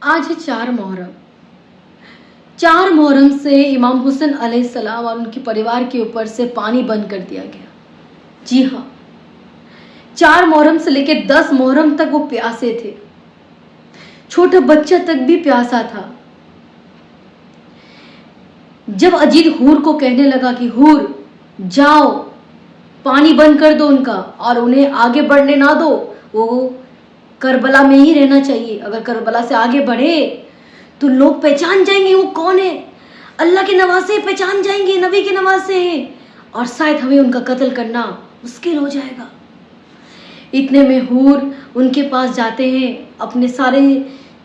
आज है 4 मुहर्रम। 4 मुहर्रम से इमाम हुसैन अलैहिस्सलाम और उनके परिवार के ऊपर से पानी बंद कर दिया गया। जी हाँ, 4 मुहर्रम से लेकर 10 मुहर्रम तक वो प्यासे थे। छोटा बच्चा तक भी प्यासा था। जब अजीत हूर को कहने लगा कि हूर जाओ, पानी बंद कर दो उनका और उन्हें आगे बढ़ने ना दो, वो करबला में ही रहना चाहिए। अगर करबला से आगे बढ़े तो लोग पहचान जाएंगे वो कौन है, अल्लाह के नवासे पहचान जाएंगे, नबी के नवासे हैं, और शायद हमें उनका कत्ल करना मुश्किल हो जाएगा। इतने में हूर उनके पास जाते हैं, अपने सारे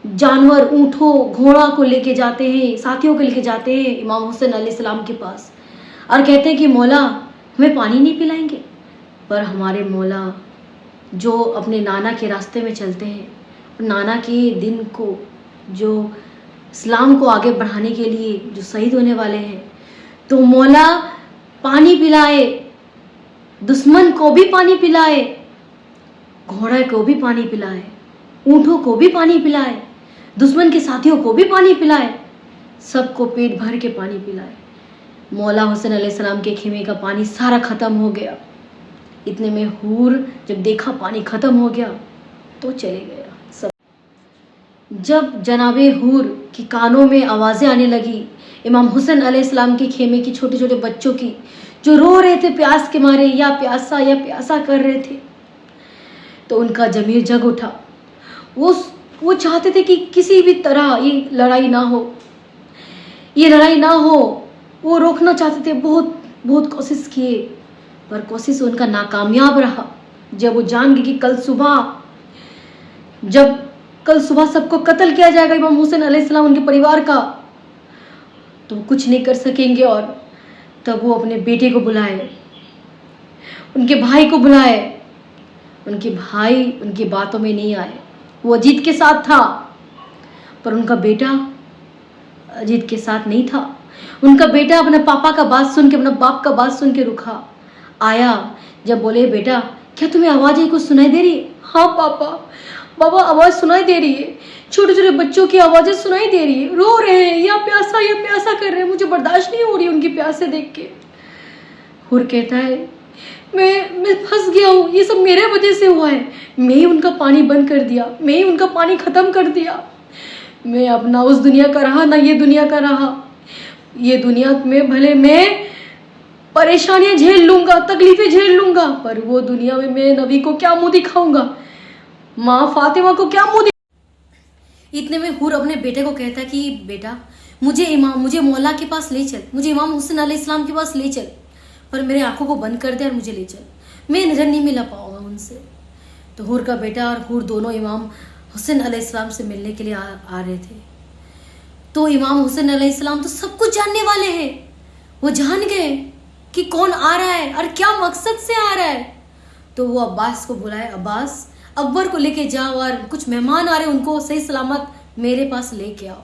जानवर, ऊँटों, घोड़ा को लेके जाते हैं, साथियों को लेके जाते हैं इमाम हुसैन अलैहिस्सलाम के पास और कहते हैं कि मौला हमें पानी नहीं पिलाएंगे। पर हमारे मौला जो अपने नाना के रास्ते में चलते हैं, नाना के दिन को, जो इस्लाम को आगे बढ़ाने के लिए जो शहीद होने वाले हैं, तो मौला पानी पिलाए, दुश्मन को भी पानी पिलाए, घोड़े को भी पानी पिलाए, ऊँटों को भी पानी पिलाए, दुश्मन के साथियों को भी पानी पिलाए, सबको पेट भर के पानी पिलाए। मौला हुसैन अलैहिस्सलाम के खेमे का पानी सारा ख़त्म हो गया। इतने में हूर जब देखा पानी ख़त्म हो गया तो चले गया सब। जब जनाबे हूर की कानों में आवाज़ें आने लगी इमाम हुसैन अलैहिस्सलाम के खेमे की, छोटे छोटे बच्चों की, जो रो रहे थे प्यास के मारे, या प्यासा कर रहे थे, तो उनका ज़मीर जग उठा। वो चाहते थे कि किसी भी तरह ये लड़ाई ना हो, वो रोकना चाहते थे। बहुत कोशिश किए, पर कोशिश उनका नाकामयाब रहा। जब वो जान गए कि कल सुबह सबको कत्ल किया जाएगा इमाम हुसैन अलैहिस्सलाम, उनके परिवार का, तो वो कुछ नहीं कर सकेंगे। और तब वो अपने बेटे को बुलाए, उनके भाई को बुलाए। उनके भाई उनकी बातों में नहीं आए। वो अजीत के साथ था, पर उनका बेटा अजीत के साथ नहीं था। उनका बेटा अपने पापा का बात सुन के, अपना बाप का बात सुन के रुका। आया जब बोले, बेटा क्या तुम्हें आवाज़ कुछ सुनाई दे रही है? हाँ बाबा आवाज़ सुनाई दे रही है, छोटे छोटे बच्चों की आवाज़ें सुनाई दे रही है, रो रहे हैं, या प्यासा कर रहे हैं, मुझे बर्दाश्त नहीं हो रही उनकी प्यासे देख के। हुर कहता है, मैं फंस गया हूँ, ये सब मेरे वजह से हुआ है। मैं ही उनका पानी बंद कर दिया, मैं ही उनका पानी ख़त्म कर दिया। मैं अपना उस दुनिया का रहा ना ये दुनिया का रहा। ये दुनिया में भले मैं परेशानियां झेल लूंगा, तकलीफें झेल लूंगा, पर वो दुनिया में मैं नबी को क्या मुंह दिखाऊंगा, माँ फातिमा को क्या मुंह दिखाऊंगा। इतने में हुर अपने बेटे को कहता है कि बेटा मुझे मौला के पास ले चल, मुझे इमाम हुसैन अलैहिस्सलाम के पास ले चल, पर मेरे आंखों को बंद कर दे और मुझे ले चल, मैं नजर नहीं मिला पाऊंगा उनसे। तो हुर का बेटा और हुर दोनों इमाम हुसैन अलैहिस्सलाम से मिलने के लिए आ रहे थे। तो इमाम हुसैन अलैहिस्सलाम तो सब कुछ जानने वाले हैं, वो जान गए कि कौन आ रहा है और क्या मकसद से आ रहा है। तो वो अब्बास को बुलाए, अब्बास अकबर को लेके जाओ और कुछ मेहमान आ रहे हैं, उनको सही सलामत मेरे पास लेके आओ।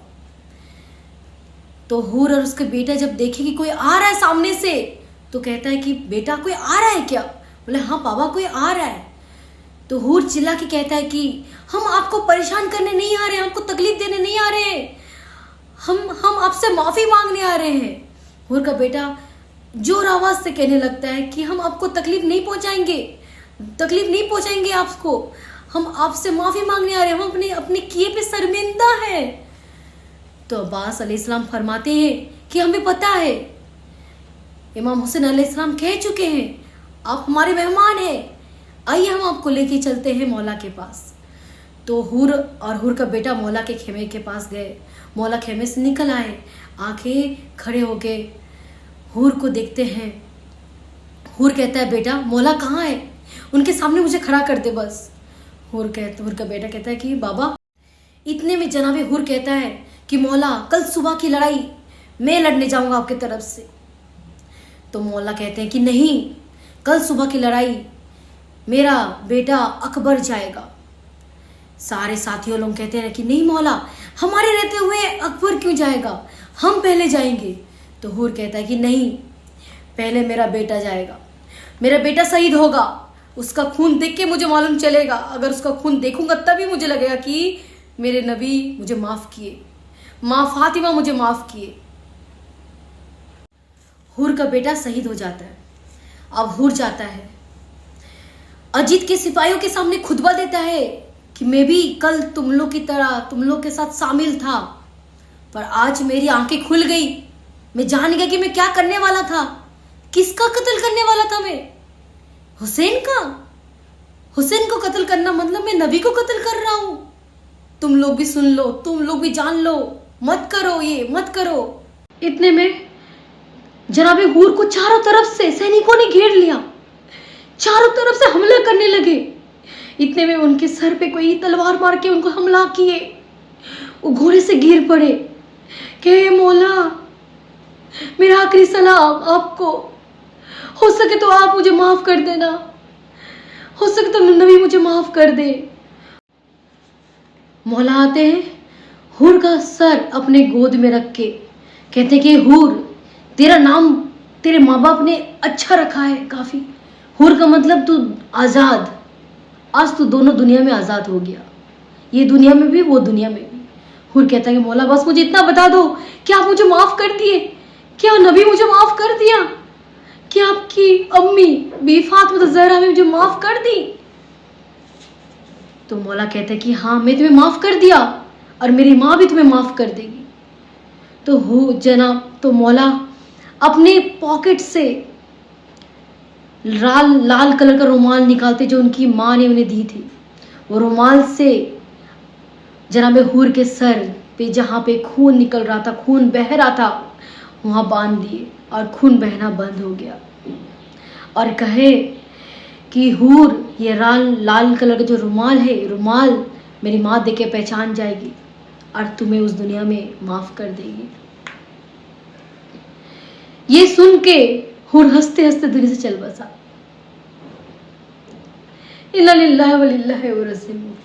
तो हूर और उसके बेटा जब देखे कि कोई आ रहा है सामने से, तो कहता है कि बेटा कोई आ रहा है क्या? बोले हाँ पापा कोई आ रहा है। तो हूर चिल्ला के कहता है कि हम आपको परेशान करने नहीं आ रहे, हमको तकलीफ देने नहीं आ रहे, हम आपसे माफी मांगने आ रहे हैं। हूर का बेटा जोर आवाज से कहने लगता है कि हम आपको तकलीफ नहीं पहुंचाएंगे आपको, हम आपसे माफी मांगने आ रहे हैं, हम अपने किए पे शर्मिंदा है। तो अब्बास अलैहिस्सलाम फरमाते हैं कि हमें पता है, इमाम हुसैन अलैहिस्सलाम कह चुके हैं आप हमारे मेहमान हैं, आइए हम आपको लेके चलते हैं मौला के पास। तो हूर और हूर का बेटा मौला के खेमे के पास गए। मौला खेमे से निकल आए, आके खड़े हो गए, हूर को देखते हैं। हूर कहता है बेटा मौला कहाँ है, उनके सामने मुझे खड़ा कर दे बस। हूर का बेटा कहता है कि बाबा। इतने में जनाबे हूर कहता है कि मौला कल सुबह की लड़ाई मैं लड़ने जाऊंगा आपके तरफ से। तो मौला कहते हैं कि नहीं, कल सुबह की लड़ाई मेरा बेटा अकबर जाएगा। सारे साथियों लोग कहते हैं कि नहीं मौला, हमारे रहते हुए अकबर क्यों जाएगा, हम पहले जाएंगे। तो हूर कहता है कि नहीं, पहले मेरा बेटा जाएगा, मेरा बेटा शहीद होगा, उसका खून देख के मुझे मालूम चलेगा, अगर उसका खून देखूंगा तभी मुझे लगेगा कि मेरे नबी मुझे माफ किए, माँ फातिमा मुझे माफ किए। हुर का बेटा शहीद हो जाता है। अब हुर जाता है, अजीत के सिपाहियों के सामने खुतबा देता है कि मैं भी कल तुम लोग की तरह तुम लोग के साथ शामिल था, पर आज मेरी आंखें खुल गई। मैं जान गया कि मैं क्या करने वाला था, किसका कत्ल करने वाला था मैं, हुसैन का। हुसैन को कत्ल करना मतलब मैं नबी को कत्ल कर रहा हूं। तुम लोग भी सुन लो, तुम लोग भी जान लो, मत करो, ये मत करो। इतने में जनाबे हूर को चारों तरफ से सैनिकों ने घेर लिया, चारों तरफ से हमला करने लगे। इतने में उनके सर पे कोई तलवार मार के उनको हमला किए। वो घोड़े से गिर पड़े कि मौला मेरा आखिरी सलाम आपको, हो सके तो आप मुझे माफ कर देना, हो सके तो नबी मुझे माफ कर दे। मौला आते हैं, हुर का सर अपने गोद में रख के कहते कि हुर तेरा नाम तेरे माँ बाप ने अच्छा रखा है काफी। हुर का मतलब तू आजाद, आज तू दोनों दुनिया में आजाद हो गया, ये दुनिया में भी वो दुनिया में भी। हुर कहता है कि मौला बस मुझे इतना बता दो कि आप मुझे माफ कर दिए, क्या नबी मुझे माफ कर दिया, क्या आपकी अम्मी बी फातिमा ज़हरा ने मुझे माफ कर दी। तो मौला कहता है कि हाँ मैं तुम्हें माफ कर दिया और मेरी माँ भी तुम्हें माफ कर देगी। तो हो जनाब, तो मौला अपने पॉकेट से लाल कलर का रुमाल निकालते जो उनकी माँ ने उन्हें दी थी। वो रुमाल से जनाब हूर के सर पे जहाँ पे खून निकल रहा था, खून बह रहा था, वहाँ बांध दिए और खून बहना बंद हो गया। और कहे कि हूर ये लाल कलर का जो रुमाल है, रुमाल मेरी माँ देख के पहचान जाएगी और तुम्हें उस दुनिया में माफ कर देगी। ये सुन के हुर हंसते हंसते दुनिया से चल बसा। इन्ना लिल्लाहि व इन्ना इलैहि राजिऊन।